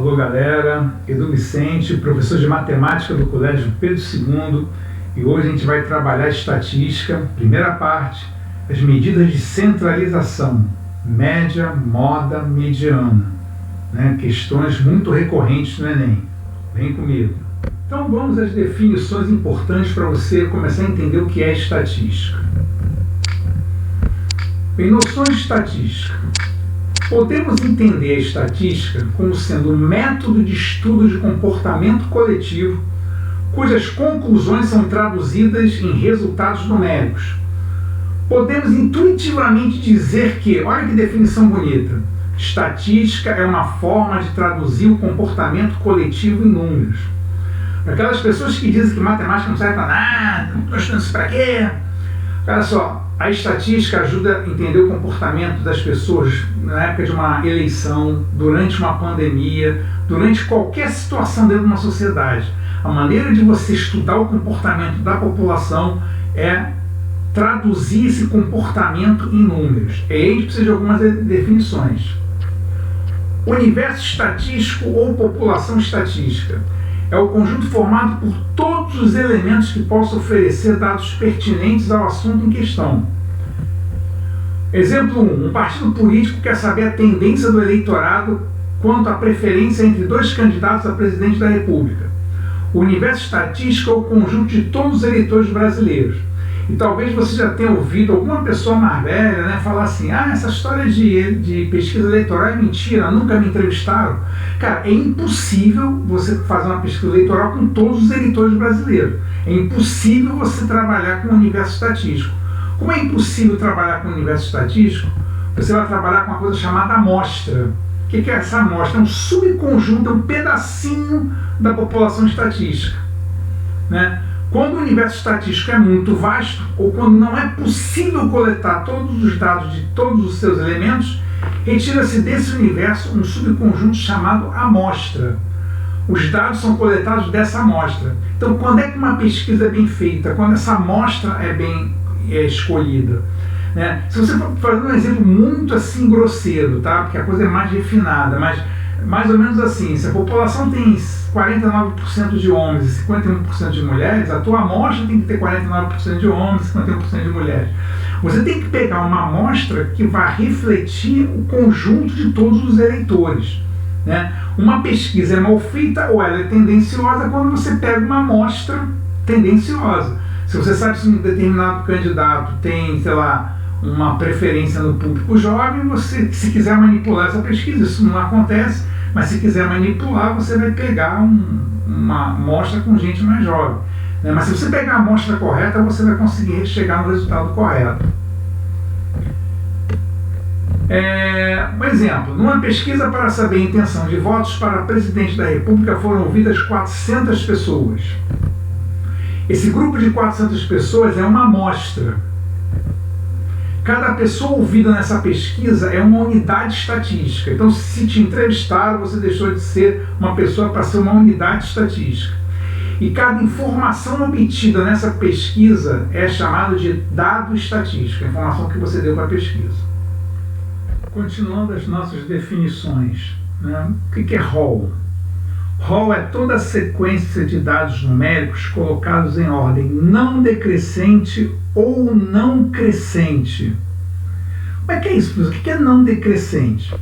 Alô galera, Edu Vicente, professor de matemática do Colégio Pedro II, e hoje a gente vai trabalhar estatística, primeira parte, as medidas de centralização, média, moda, mediana, né? Questões muito recorrentes no Enem. Vem comigo. Então vamos às definições importantes para você começar a entender o que é estatística. Em noções de estatística, podemos entender a estatística como sendo um método de estudo de comportamento coletivo, cujas conclusões são traduzidas em resultados numéricos. Podemos intuitivamente dizer que, olha que definição bonita, estatística é uma forma de traduzir o comportamento coletivo em números. Para aquelas pessoas que dizem que matemática não serve para nada, não estou estudando isso para quê? Olha só, a estatística ajuda a entender o comportamento das pessoas na época de uma eleição, durante uma pandemia, durante qualquer situação dentro de uma sociedade. A maneira de você estudar o comportamento da população é traduzir esse comportamento em números. E aí a gente precisa de algumas definições. Universo estatístico ou população estatística é o conjunto formado por todos os elementos que possam oferecer dados pertinentes ao assunto em questão. Exemplo 1. Um partido político quer saber a tendência do eleitorado quanto à preferência entre dois candidatos a presidente da República. O universo estatístico é o conjunto de todos os eleitores brasileiros. E talvez você já tenha ouvido alguma pessoa mais velha, né, falar assim: essa história de pesquisa eleitoral é mentira, nunca me entrevistaram. Cara, é impossível você fazer uma pesquisa eleitoral com todos os eleitores brasileiros. É impossível você trabalhar com o universo estatístico. Como é impossível trabalhar com o universo estatístico, você vai trabalhar com uma coisa chamada amostra. O que é essa amostra? É um subconjunto, é um pedacinho da população estatística, né? Quando o universo estatístico é muito vasto, ou quando não é possível coletar todos os dados de todos os seus elementos, retira-se desse universo um subconjunto chamado amostra. Os dados são coletados dessa amostra. Então, quando é que uma pesquisa é bem feita? Quando essa amostra é bem escolhida, né? Se você for fazer um exemplo muito assim grosseiro, tá? Porque a coisa é mais refinada, mas mais ou menos assim, se a população tem 49% de homens e 51% de mulheres, a tua amostra tem que ter 49% de homens e 51% de mulheres. Você tem que pegar uma amostra que vai refletir o conjunto de todos os eleitores, né? Uma pesquisa é mal feita ou ela é tendenciosa quando você pega uma amostra tendenciosa. Se você sabe se um determinado candidato tem, sei lá, uma preferência no público jovem, você, se quiser manipular essa pesquisa, isso não acontece, mas se quiser manipular, você vai pegar uma amostra com gente mais jovem, né? Mas se você pegar a amostra correta, você vai conseguir chegar no resultado correto. Um exemplo, numa pesquisa para saber a intenção de votos para presidente da República foram ouvidas 400 pessoas. Esse grupo de 400 pessoas é uma amostra. Cada pessoa ouvida nessa pesquisa é uma unidade estatística. Então, se te entrevistaram, você deixou de ser uma pessoa para ser uma unidade estatística. E cada informação obtida nessa pesquisa é chamada de dado estatístico, a informação que você deu para a pesquisa. Continuando as nossas definições, né? O que é rol? Rol é toda a sequência de dados numéricos colocados em ordem não decrescente ou não crescente. Como é que é isso? O que é não decrescente?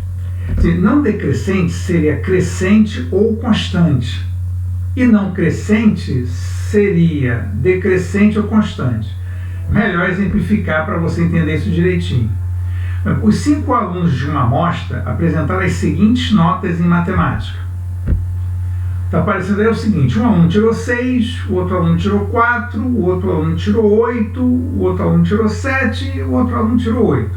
Não decrescente seria crescente ou constante. E não crescente seria decrescente ou constante. Melhor exemplificar para você entender isso direitinho. Os 5 alunos de uma amostra apresentaram as seguintes notas em matemática. Está aparecendo aí o seguinte: um aluno tirou 6, o outro aluno tirou 4, o outro aluno tirou 8, o outro aluno tirou 7 e o outro aluno tirou 8.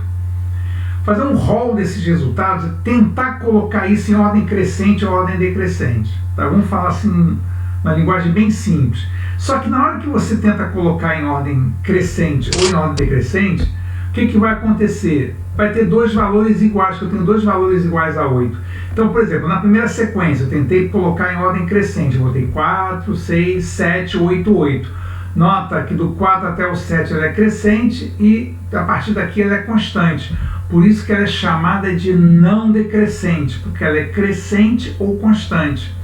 Fazer um rol desses resultados é tentar colocar isso em ordem crescente ou ordem decrescente. Tá? Vamos falar assim, uma linguagem bem simples. Só que na hora que você tenta colocar em ordem crescente ou em ordem decrescente, o que vai acontecer? Vai ter dois valores iguais, que eu tenho dois valores iguais a 8. Então, por exemplo, na primeira sequência eu tentei colocar em ordem crescente, eu botei 4, 6, 7, 8, 8. Nota que do 4 até o 7 ela é crescente e a partir daqui ela é constante. Por isso que ela é chamada de não decrescente, porque ela é crescente ou constante.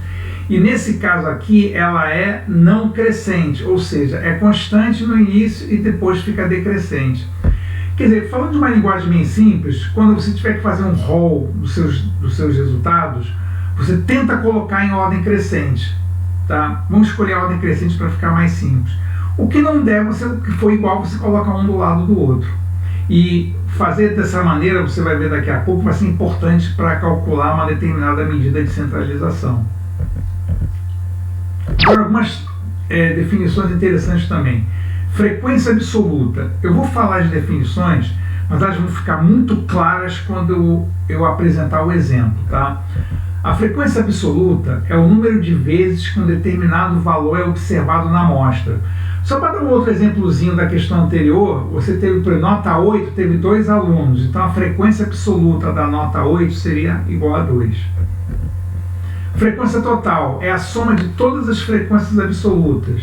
E nesse caso aqui ela é não crescente, ou seja, é constante no início e depois fica decrescente. Quer dizer, falando de uma linguagem bem simples, quando você tiver que fazer um rol dos seus resultados, você tenta colocar em ordem crescente. Tá? Vamos escolher a ordem crescente para ficar mais simples. O que não der, o que for igual, você coloca um do lado do outro. E fazer dessa maneira, você vai ver daqui a pouco, vai ser importante para calcular uma determinada medida de centralização. Agora, algumas definições interessantes também. Frequência absoluta. Eu vou falar de definições, mas elas vão ficar muito claras quando eu apresentar o exemplo. Tá? A frequência absoluta é o número de vezes que um determinado valor é observado na amostra. Só para dar um outro exemplozinho da questão anterior, você teve, por nota 8, teve 2 alunos, então a frequência absoluta da nota 8 seria igual a 2. Frequência total é a soma de todas as frequências absolutas.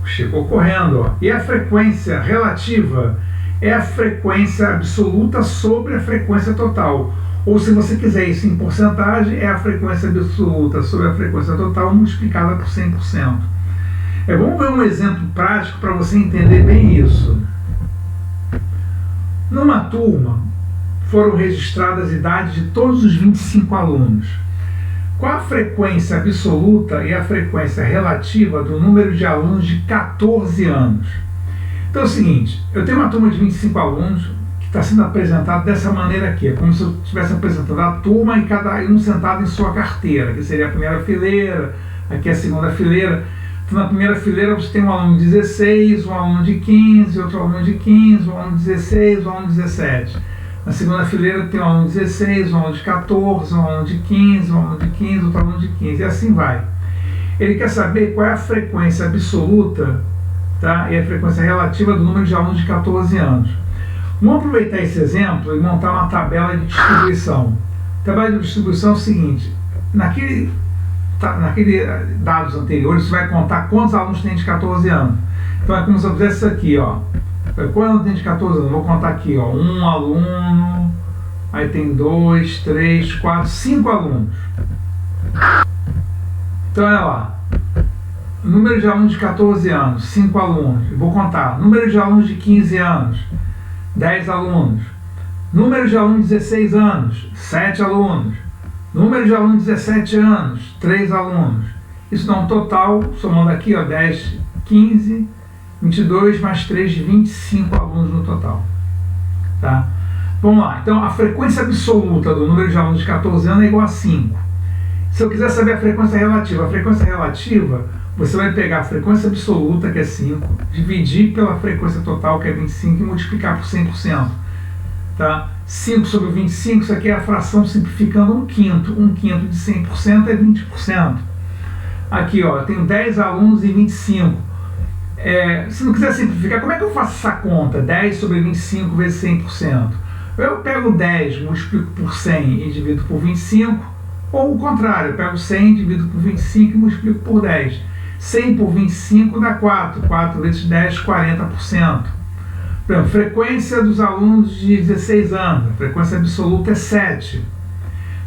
Chegou correndo, ó. E a frequência relativa é a frequência absoluta sobre a frequência total. Ou se você quiser isso em porcentagem, é a frequência absoluta sobre a frequência total multiplicada por 100%. Vamos ver um exemplo prático para você entender bem isso. Numa turma, foram registradas as idades de todos os 25 alunos. Qual a frequência absoluta e a frequência relativa do número de alunos de 14 anos? Então é o seguinte, eu tenho uma turma de 25 alunos que está sendo apresentado dessa maneira aqui. É como se eu estivesse apresentando a turma e cada um sentado em sua carteira, que seria a primeira fileira, aqui a segunda fileira. Então, na primeira fileira você tem um aluno de 16, um aluno de 15, outro aluno de 15, um aluno de 16, um aluno de 17. Na segunda fileira tem um aluno de 16, um aluno de 14, um aluno de 15, um aluno de 15, outro aluno de 15, e assim vai. Ele quer saber qual é a frequência absoluta, tá? E a frequência relativa do número de alunos de 14 anos. Vamos aproveitar esse exemplo e montar uma tabela de distribuição. A tabela de distribuição é o seguinte, naquele dados anteriores, você vai contar quantos alunos tem de 14 anos. Então é como se eu fizesse isso aqui, ó. Quantos alunos tem de 14 anos? Vou contar aqui, ó. Um aluno, aí tem 2, 3, 4, 5 alunos. Então olha lá. Número de alunos de 14 anos, 5 alunos. Eu vou contar. Número de alunos de 15 anos, 10 alunos. Número de alunos de 16 anos, 7 alunos. Número de alunos de 17 anos, 3 alunos. Isso dá um total, somando aqui, ó, 10, 15, 22 mais 3, 25 alunos no total. Tá? Vamos lá. Então, a frequência absoluta do número de alunos de 14 anos é igual a 5. Se eu quiser saber a frequência relativa, você vai pegar a frequência absoluta, que é 5, dividir pela frequência total, que é 25, e multiplicar por 100%. Tá? 5 sobre 25, isso aqui é a fração simplificando 1/5. 1/5 de 100% é 20%. Aqui, ó, eu tenho 10 alunos e 25. Se não quiser simplificar, como é que eu faço essa conta? 10 sobre 25 vezes 100%. Eu pego 10, multiplico por 100 e divido por 25, ou o contrário, eu pego 100, divido por 25 e multiplico por 10. 100 por 25 dá 4. 4 vezes 10, 40%. Por exemplo, frequência dos alunos de 16 anos, a frequência absoluta é 7.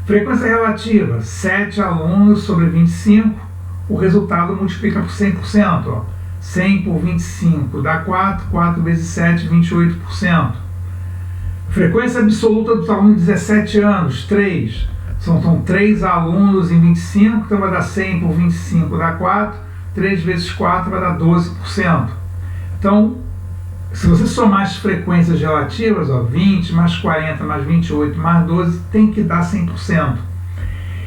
Frequência relativa, 7 alunos sobre 25, o resultado multiplica por 100%. Ó. 100 por 25 dá 4, 4 vezes 7, 28%. Frequência absoluta dos alunos de 17 anos, 3. São 3 alunos em 25, então vai dar 100 por 25 dá 4, 3 vezes 4 vai dar 12%. Então, se você somar as frequências relativas, ó, 20 mais 40 mais 28 mais 12, tem que dar 100%.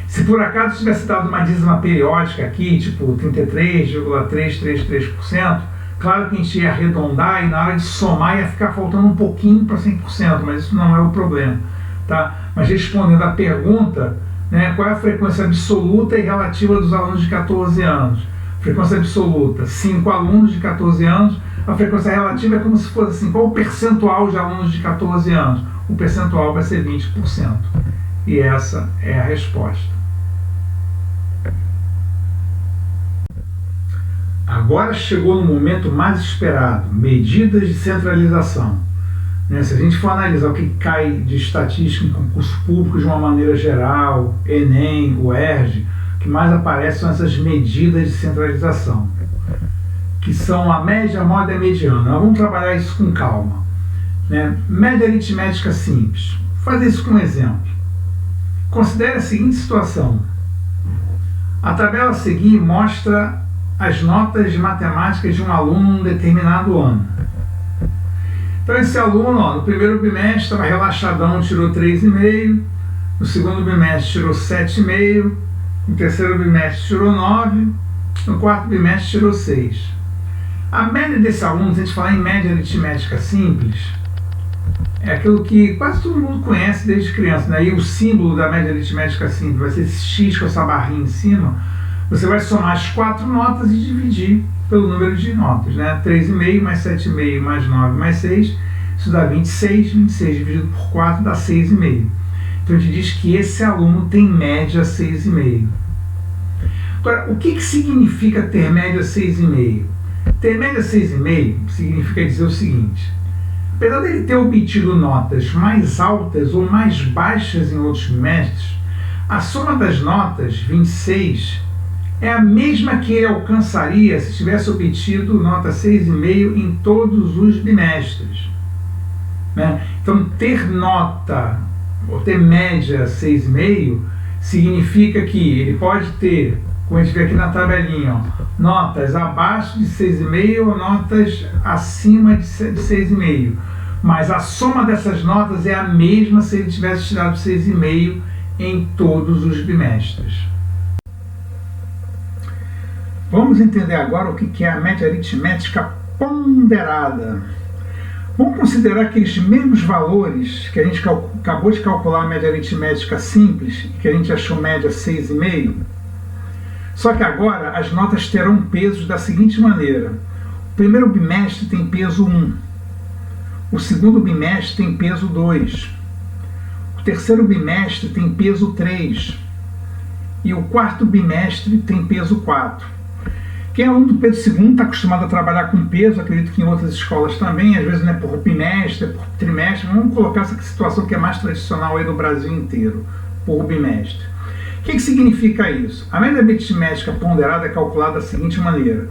Se por acaso tivesse dado uma dízima periódica aqui, tipo 33,333%, claro que a gente ia arredondar e na hora de somar ia ficar faltando um pouquinho para 100%, mas isso não é o problema. Tá? Mas respondendo à pergunta, né, qual é a frequência absoluta e relativa dos alunos de 14 anos? Frequência absoluta, 5 alunos de 14 anos. A frequência relativa é como se fosse assim, qual o percentual de alunos de 14 anos? O percentual vai ser 20%. E essa é a resposta. Agora chegou no momento mais esperado, medidas de centralização. Se a gente for analisar o que cai de estatística em concurso público de uma maneira geral, Enem, o ERJ, o que mais aparece são essas medidas de centralização, que são a média, a moda e a mediana. Nós vamos trabalhar isso com calma. Média aritmética simples. Vou fazer isso com um exemplo. Considere a seguinte situação. A tabela a seguir mostra as notas de matemática de um aluno num determinado ano. Então esse aluno, no primeiro bimestre estava relaxadão, tirou 3,5, no segundo bimestre tirou 7,5, no terceiro bimestre tirou 9, no quarto bimestre tirou 6. A média desse aluno, se a gente falar em média aritmética simples, é aquilo que quase todo mundo conhece desde criança, E o símbolo da média aritmética simples vai ser esse X com essa barrinha em cima. Você vai somar as 4 notas e dividir pelo número de notas, 3,5 mais 7,5 mais 9 mais 6, isso dá 26, 26 dividido por 4 dá 6,5. Então a gente diz que esse aluno tem média 6,5. Agora, o que significa ter média 6,5? Ter média 6,5 significa dizer o seguinte: apesar dele ter obtido notas mais altas ou mais baixas em outros bimestres, a soma das notas, 26, é a mesma que ele alcançaria se tivesse obtido nota 6,5 em todos os bimestres. Então, ter nota, ou ter média 6,5, significa que ele pode ter, como a gente vê aqui na tabelinha, notas abaixo de 6,5 ou notas acima de 6,5. Mas a soma dessas notas é a mesma se ele tivesse tirado 6,5 em todos os bimestres. Vamos entender agora o que é a média aritmética ponderada. Vamos considerar aqueles mesmos valores que a gente acabou de calcular a média aritmética simples, que a gente achou média 6,5. Só que agora as notas terão pesos da seguinte maneira. O primeiro bimestre tem peso 1. O segundo bimestre tem peso 2. O terceiro bimestre tem peso 3. E o quarto bimestre tem peso 4. Quem é aluno do peso segundo está acostumado a trabalhar com peso, acredito que em outras escolas também, às vezes não é por bimestre, é por trimestre. Vamos colocar essa situação que é mais tradicional aí no Brasil inteiro, por bimestre. O que significa isso? A média aritmética ponderada é calculada da seguinte maneira.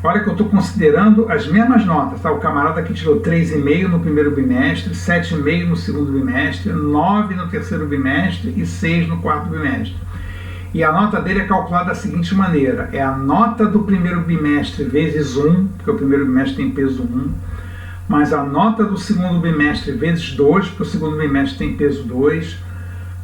Olha que eu estou considerando as mesmas notas, O camarada que tirou 3,5 no primeiro bimestre, 7,5 no segundo bimestre, 9 no terceiro bimestre e 6 no quarto bimestre. E a nota dele é calculada da seguinte maneira. É a nota do primeiro bimestre vezes 1, porque o primeiro bimestre tem peso 1, mais a nota do segundo bimestre vezes 2, porque o segundo bimestre tem peso 2,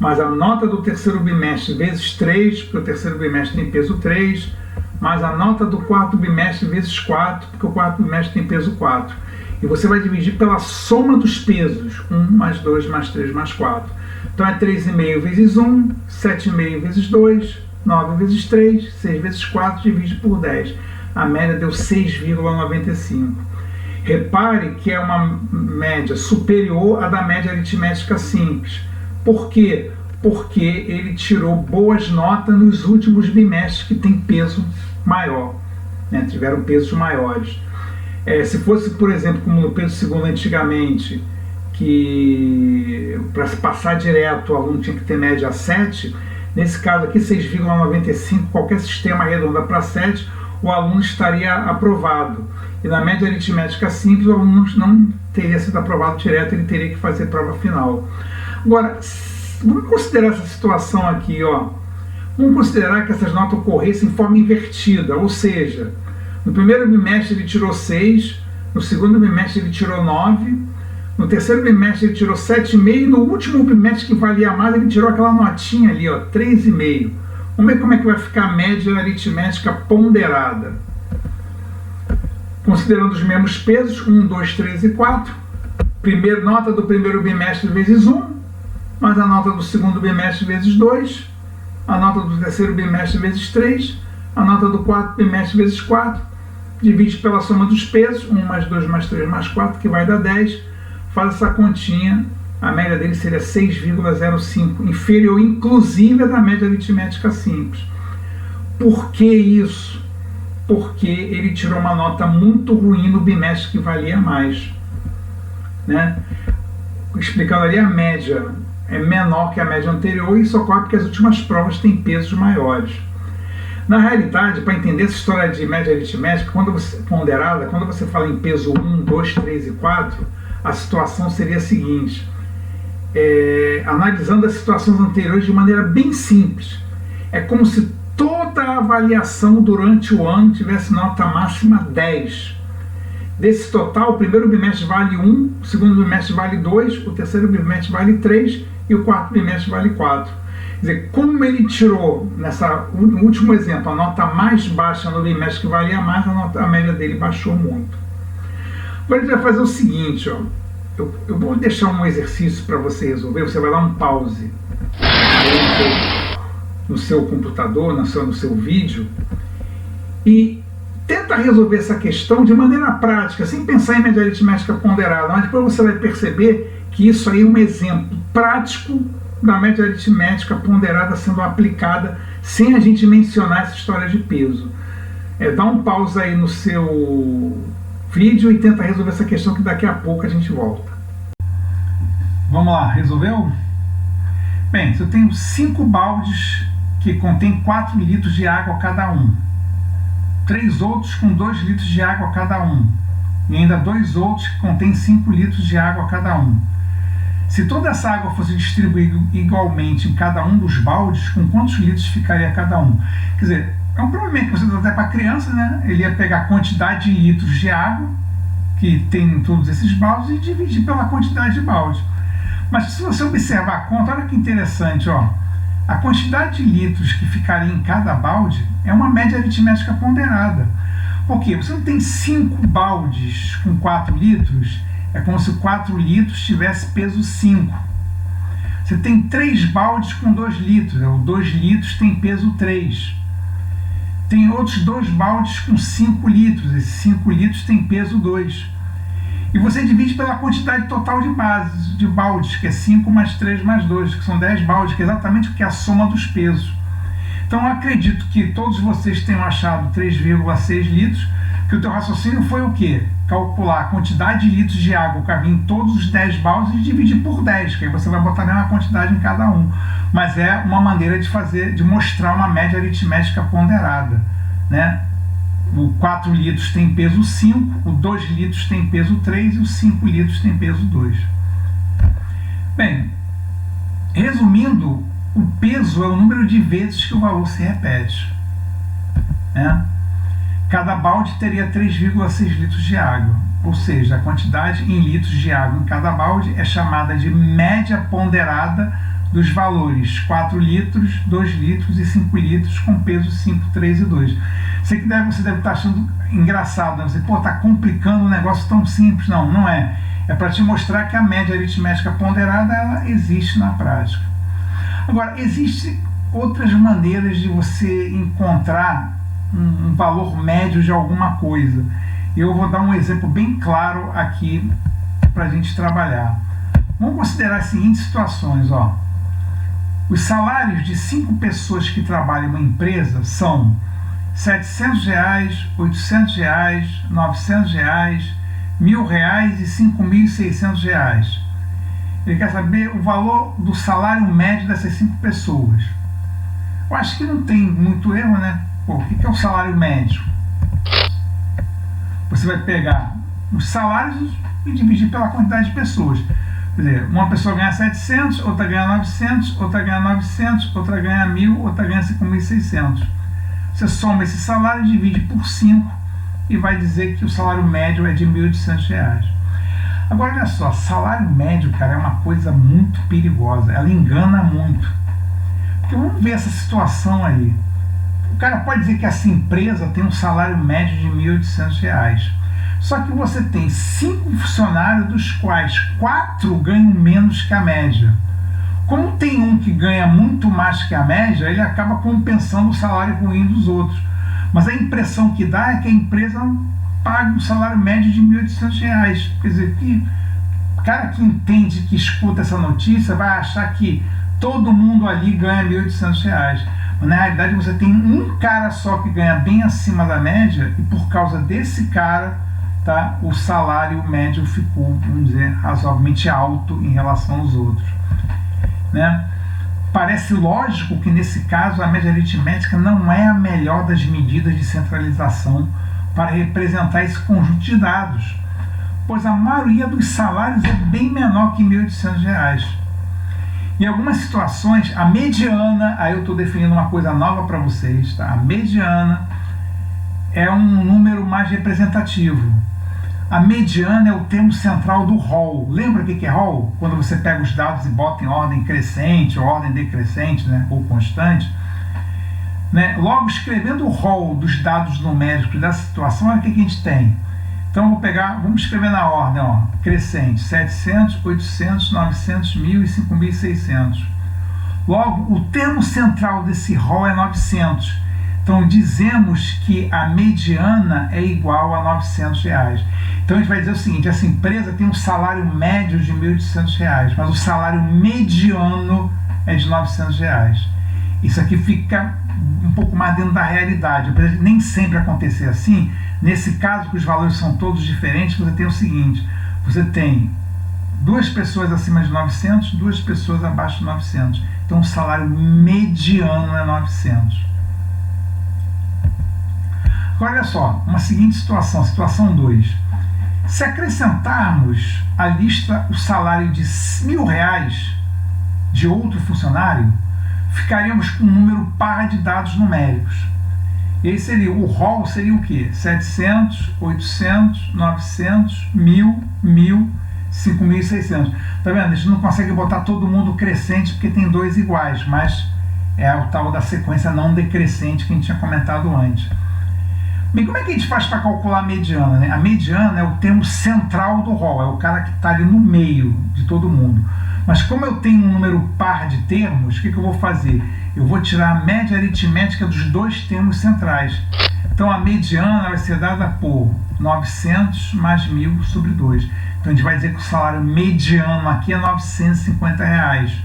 mais a nota do terceiro bimestre vezes 3, porque o terceiro bimestre tem peso 3, mais a nota do quarto bimestre vezes 4, porque o quarto bimestre tem peso 4. E você vai dividir pela soma dos pesos, 1 mais 2 mais 3 mais 4. Então é 3,5 vezes 1, 7,5 vezes 2, 9 vezes 3, 6 vezes 4, divide por 10. A média deu 6,95. Repare que é uma média superior à da média aritmética simples. Por quê? Porque ele tirou boas notas nos últimos bimestres que tem peso maior, tiveram pesos maiores. Se fosse, por exemplo, como no peso segundo antigamente, que para se passar direto o aluno tinha que ter média 7, nesse caso aqui 6,95, qualquer sistema arredonda para 7, o aluno estaria aprovado. E na média aritmética simples o aluno não teria sido aprovado direto, ele teria que fazer prova final. Agora, vamos considerar essa situação aqui, Vamos considerar que essas notas ocorressem em forma invertida, ou seja, no primeiro bimestre ele tirou 6, no segundo bimestre ele tirou 9, no terceiro bimestre ele tirou 7,5 e no último bimestre que valia mais ele tirou aquela notinha ali, 3,5. Vamos ver como é que vai ficar a média aritmética ponderada. Considerando os mesmos pesos, 1, 2, 3 e 4. Nota do primeiro bimestre vezes 1, mais a nota do segundo bimestre vezes 2, a nota do terceiro bimestre vezes 3, a nota do quarto bimestre vezes 4, divide pela soma dos pesos, 1 mais 2 mais 3 mais 4, que vai dar 10, faz essa continha, a média dele seria 6,05, inferior inclusive à da média aritmética simples. Por que isso? porque ele tirou uma nota muito ruim no bimestre que valia mais, né? Explicando ali, a média é menor que a média anterior, e isso ocorre porque as últimas provas têm pesos maiores. Na realidade, para entender essa história de média aritmética, ponderada, quando você fala em peso 1, 2, 3 e 4, a situação seria a seguinte: analisando as situações anteriores de maneira bem simples. É como se toda a avaliação durante o ano tivesse nota máxima 10. Desse total, o primeiro bimestre vale 1, o segundo bimestre vale 2, o terceiro bimestre vale 3 e o quarto bimestre vale 4. Quer dizer, como ele tirou, no último exemplo, a nota mais baixa no bimestre que valia mais, a média dele baixou muito. Agora a gente vai fazer o seguinte, ó. Eu vou deixar um exercício para você resolver. Você vai dar um pause no seu computador, no seu vídeo, e tenta resolver essa questão de maneira prática, sem pensar em média aritmética ponderada, mas depois você vai perceber que isso aí é um exemplo prático da média aritmética ponderada sendo aplicada sem a gente mencionar essa história de peso. Dá um pause aí no seu vídeo e tenta resolver essa questão, que daqui a pouco a gente volta. Vamos lá, resolveu? Bem, eu tenho 5 baldes que contêm 4 litros de água cada um. 3 outros com 2 litros de água cada um. E ainda 2 outros que contêm 5 litros de água cada um. Se toda essa água fosse distribuída igualmente em cada um dos baldes, com quantos litros ficaria cada um? Quer dizer, é um problema que você dá até para a criança, né? Ele ia pegar a quantidade de litros de água que tem em todos esses baldes e dividir pela quantidade de baldes. Mas se você observar a conta, olha que interessante, ó. A quantidade de litros que ficaria em cada balde é uma média aritmética ponderada. Por quê? Você não tem 5 baldes com 4 litros, é como se 4 litros tivesse peso 5. Você tem 3 baldes com 2 litros, o 2 litros tem peso 3. Tem outros 2 baldes com 5 litros, esses 5 litros tem peso 2. E você divide pela quantidade total de baldes, que é 5 mais 3 mais 2, que são 10 baldes, que é exatamente o que é a soma dos pesos. Então eu acredito que todos vocês tenham achado 3,6 litros, que o teu raciocínio foi o quê? Calcular a quantidade de litros de água que havia em todos os 10 baldes e dividir por 10, que aí você vai botar a mesma quantidade em cada um. Mas é uma maneira de mostrar uma média aritmética ponderada, né? O 4 litros tem peso 5, o 2 litros tem peso 3 e os 5 litros tem peso 2. Bem, resumindo, o peso é o número de vezes que o valor se repete, né? Cada balde teria 3,6 litros de água, ou seja, a quantidade em litros de água em cada balde é chamada de média ponderada dos valores 4 litros, 2 litros e 5 litros com peso 5, 3 e 2. Você deve estar achando engraçado, né? Você, está complicando um negócio tão simples. Não, não é. É para te mostrar que a média aritmética ponderada ela existe na prática. Agora, existem outras maneiras de você encontrar um valor médio de alguma coisa. Eu vou dar um exemplo bem claro aqui para a gente trabalhar. Vamos considerar as seguintes situações, ó. Os salários de 5 pessoas que trabalham em uma empresa são R$700, R$800, R$900, R$1.000 e R$5.600. Ele quer saber o valor do salário médio dessas 5 pessoas. Eu acho que não tem muito erro, né? O que é o salário médio? Você vai pegar os salários e dividir pela quantidade de pessoas. Quer dizer, uma pessoa ganha 700, outra ganha 900, outra ganha 900, outra ganha 1.000, outra ganha 5.600. Você soma esse salário, divide por 5 e vai dizer que o salário médio é de R$1.800. Agora, olha só, salário médio, cara, é uma coisa muito perigosa. Ela engana muito. Porque vamos ver essa situação aí. O cara pode dizer que essa empresa tem um salário médio de R$1.800. Só que você tem 5 funcionários, dos quais 4 ganham menos que a média. Como tem um que ganha muito mais que a média, ele acaba compensando o salário ruim dos outros. Mas a impressão que dá é que a empresa paga um salário médio de R$1.800. Quer dizer, que o cara que entende, que escuta essa notícia, vai achar que todo mundo ali ganha R$1.800. Na realidade, você tem um cara só que ganha bem acima da média e por causa desse cara, tá, o salário médio ficou, vamos dizer, razoavelmente alto em relação aos outros, né? Parece lógico que nesse caso a média aritmética não é a melhor das medidas de centralização para representar esse conjunto de dados, pois a maioria dos salários é bem menor que R$ 1.800. Em algumas situações, a mediana, aí eu estou definindo uma coisa nova para vocês, tá? A mediana é um número mais representativo. A mediana é o termo central do Hall. Lembra o que é Hall? Quando você pega os dados e bota em ordem crescente, ou ordem decrescente, né? Ou constante. Né? Logo, escrevendo o Hall dos dados numéricos dessa situação, olha o que a gente tem. Então, vamos escrever na ordem, ó, crescente, 700, 800, 900, 1.000 e 5.600. Logo, o termo central desse Hall é 900. Então, dizemos que a mediana é igual a R$ 900. Então, a gente vai dizer o seguinte, essa empresa tem um salário médio de R$ 1.800, mas o salário mediano é de R$ 900. Isso aqui fica um pouco mais dentro da realidade. Apesar de nem sempre acontecer assim, nesse caso que os valores são todos diferentes, você tem o seguinte, você tem 2 pessoas acima de 900, 2 pessoas abaixo de 900. Então o salário mediano é 900. Agora olha só, uma seguinte situação, situação 2. Se acrescentarmos à lista o salário de R$ 1.000 de outro funcionário, ficaríamos com um número par de dados numéricos. E aí seria, o Hall seria o quê? 700, 800, 900, 1.000, 1.000, 5.600. Tá vendo? A gente não consegue botar todo mundo crescente porque tem 2 iguais, mas é o tal da sequência não decrescente que a gente tinha comentado antes. Bem, como é que a gente faz para calcular a mediana, né? A mediana é o termo central do Hall, é o cara que está ali no meio de todo mundo. Mas como eu tenho um número par de termos, o que eu vou fazer? Eu vou tirar a média aritmética dos 2 termos centrais. Então a mediana vai ser dada por 900 mais 1.000 sobre 2. Então a gente vai dizer que o salário mediano aqui é R$ 950.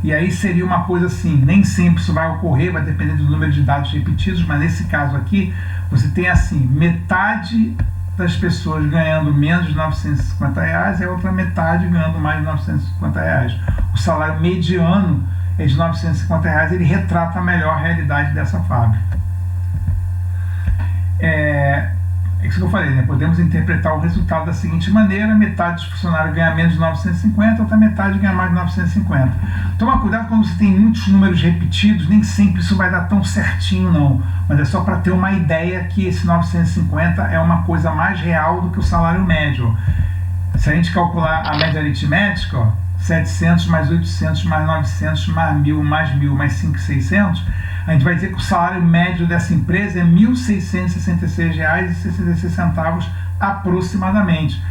E aí seria uma coisa assim, nem sempre isso vai ocorrer, vai depender do número de dados repetidos, mas nesse caso aqui, você tem assim, metade das pessoas ganhando menos de R$ 950 e a outra metade ganhando mais de R$ 950. O salário mediano é de R$ 950, ele retrata melhor a realidade dessa fábrica. É isso que eu falei, né? Podemos interpretar o resultado da seguinte maneira: metade dos funcionários ganha menos de 950, outra metade ganha mais de 950. Toma cuidado quando você tem muitos números repetidos, nem sempre isso vai dar tão certinho não, mas é só para ter uma ideia que esse 950 é uma coisa mais real do que o salário médio. Se a gente calcular a média aritmética, ó, 700 mais 800 mais 900 mais 1.000 mais 1.000 mais 5.600, a gente vai dizer que o salário médio dessa empresa é R$ 1.666,66 aproximadamente.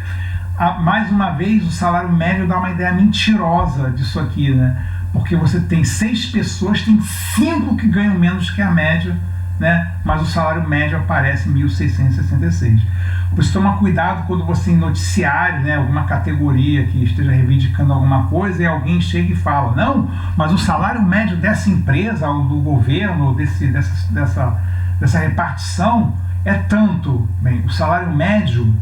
Mais uma vez, o salário médio dá uma ideia mentirosa disso aqui, né? Porque você tem 6 pessoas, tem 5 que ganham menos que a média, né? Mas o salário médio aparece em 1.666. Por isso, toma cuidado quando você em noticiário, né, alguma categoria que esteja reivindicando alguma coisa e alguém chega e fala, não, mas o salário médio dessa empresa, ou do governo, dessa repartição é tanto. Bem, o salário médio,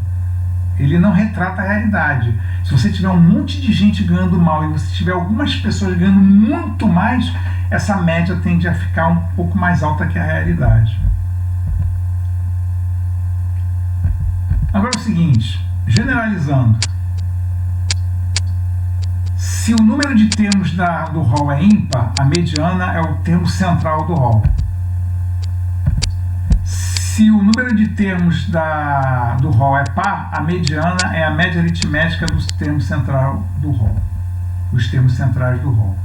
ele não retrata a realidade. Se você tiver um monte de gente ganhando mal e você tiver algumas pessoas ganhando muito mais, essa média tende a ficar um pouco mais alta que a realidade. Agora é o seguinte, generalizando, se o número de termos do Hall é ímpar, a mediana é o termo central do Hall. Se o número de termos do Hall é par, a mediana é a média aritmética do termo central do Hall, os termos centrais do Hall.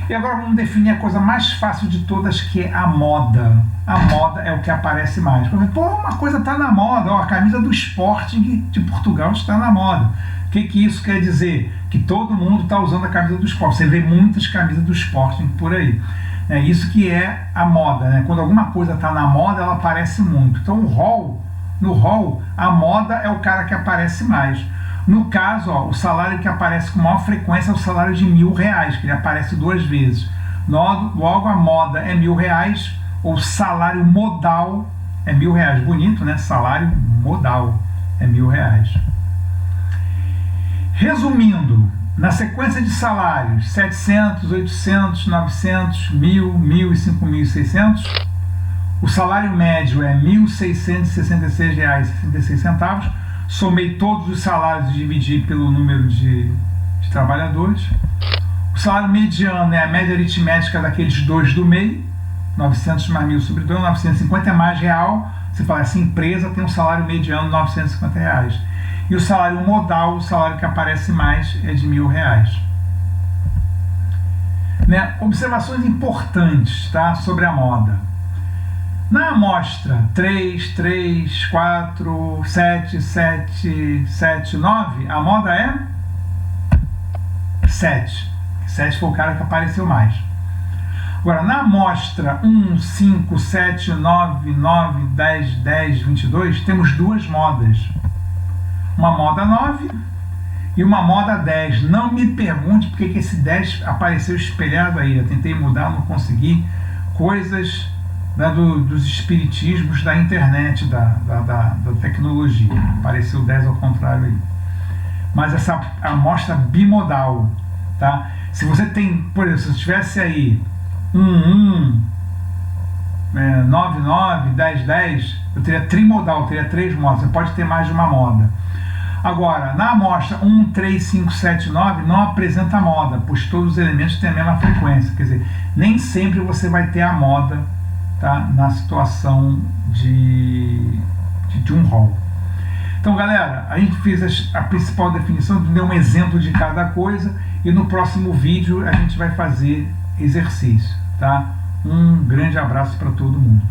E agora vamos definir a coisa mais fácil de todas, que é a moda. A moda é o que aparece mais. Pô, uma coisa está na moda, ó, a camisa do Sporting de Portugal está na moda. O que isso quer dizer? Que todo mundo está usando a camisa do Sporting. Você vê muitas camisas do Sporting por aí. É isso que é a moda, né? Quando alguma coisa está na moda, ela aparece muito. Então no hall, a moda é o cara que aparece mais. No caso, ó, o salário que aparece com maior frequência é o salário de R$ 1.000, que ele aparece 2 vezes. Logo a moda é R$ 1.000, ou salário modal é R$ 1.000. Bonito, né? Salário modal é R$ 1.000. Resumindo, na sequência de salários 700, 800, 900, 1.000, 1.000 e 5.600, o salário médio é R$ 1.666,66. Somei todos os salários e dividi pelo número de trabalhadores. O salário mediano é a média aritmética daqueles dois do meio, 900 mais 1.000 sobre 2, 950 é mais real. Você fala, essa empresa tem um salário mediano de R$ 950. E o salário modal, o salário que aparece mais, é de R$ 1.000. Né? Observações importantes, tá, sobre a moda. Na amostra 3, 3, 4, 7, 7, 7, 9, a moda é 7. 7 foi o cara que apareceu mais. Agora, na amostra 1, 5, 7, 9, 9, 10, 10, 22, temos duas modas. Uma moda 9 e uma moda 10. Não me pergunte por que esse 10 apareceu espelhado aí. Eu tentei mudar, não consegui. Coisas, né, dos espiritismos da internet, da tecnologia. Apareceu 10 ao contrário aí. Mas essa amostra bimodal, tá? Se você tem, por exemplo, se tivesse aí 1, 9, 9, 10, 10, eu teria trimodal, eu teria 3 modas. Você pode ter mais de uma moda. Agora, na amostra 1, 3, 5, 7, 9 não apresenta moda, pois todos os elementos têm a mesma frequência. Quer dizer, nem sempre você vai ter a moda, tá, na situação de um rol. Então, galera, a gente fez a principal definição, deu um exemplo de cada coisa, e no próximo vídeo a gente vai fazer exercício, tá? Um grande abraço para todo mundo.